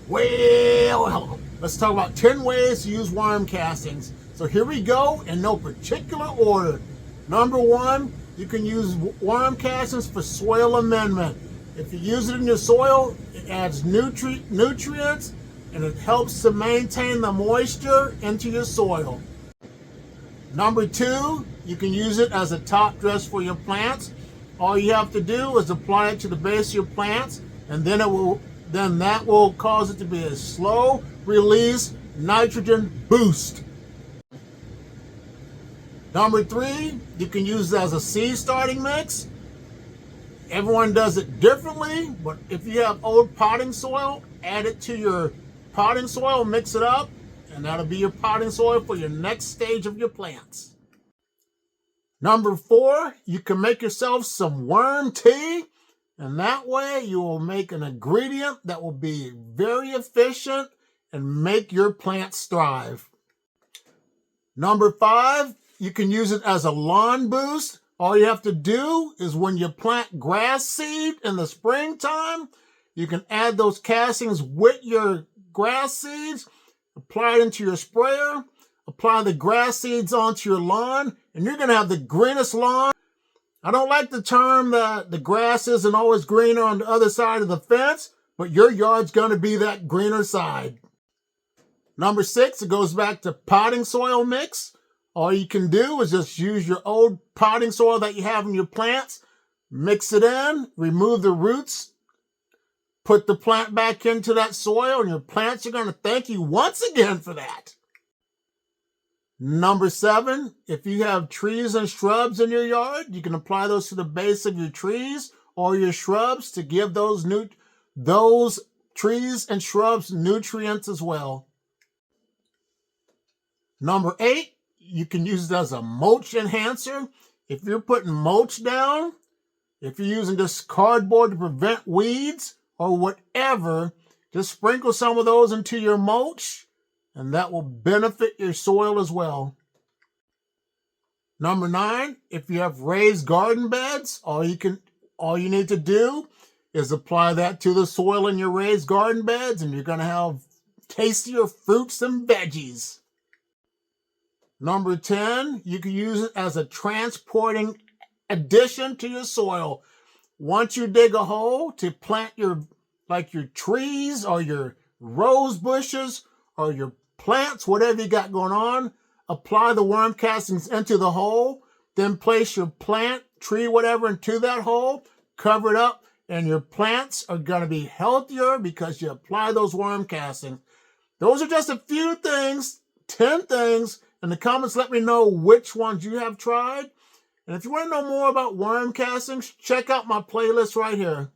Well, let's talk about 10 ways to use worm castings. So here we go in no particular order. Number one, you can use worm castings for soil amendment. If you use it in your soil, it adds nutrients and it helps to maintain the moisture into your soil. Number two, you can use it as a top dress for your plants. All you have to do is apply it to the base of your plants, and then that will cause it to be a slow release nitrogen boost. Number three, you can use it as a seed starting mix. Everyone does it differently, but if you have old potting soil, add it to your potting soil, mix it up, and that'll be your potting soil for your next stage of your plants. Number four, you can make yourself some worm tea, and that way you will make an ingredient that will be very efficient and make your plants thrive. Number five, you can use it as a lawn boost. All you have to do is when you plant grass seed in the springtime, you can add those castings with your grass seeds, apply it into your sprayer, apply the grass seeds onto your lawn, and you're going to have the greenest lawn. I don't like the term that the grass isn't always greener on the other side of the fence, but your yard's going to be that greener side. Number six, it goes back to potting soil mix. All you can do is just use your old potting soil that you have in your plants, mix it in, remove the roots, put the plant back into that soil, and your plants are going to thank you once again for that. Number seven, if you have trees and shrubs in your yard, you can apply those to the base of your trees or your shrubs to give those trees and shrubs nutrients as well. Number eight, you can use it as a mulch enhancer. If you're putting mulch down, if you're using this cardboard to prevent weeds or whatever, just sprinkle some of those into your mulch, and that will benefit your soil as well. Number nine, if you have raised garden beds, all you need to do is apply that to the soil in your raised garden beds, and you're going to have tastier fruits and veggies. Number 10, you can use it as a transporting addition to your soil. Once you dig a hole to plant your trees or your rose bushes or your plants, whatever you got going on, apply the worm castings into the hole, then place your plant, tree, whatever into that hole, cover it up, and your plants are going to be healthier because you apply those worm castings. Those are just a few things, 10 things. In the comments, let me know which ones you have tried. And if you want to know more about worm castings, check out my playlist right here.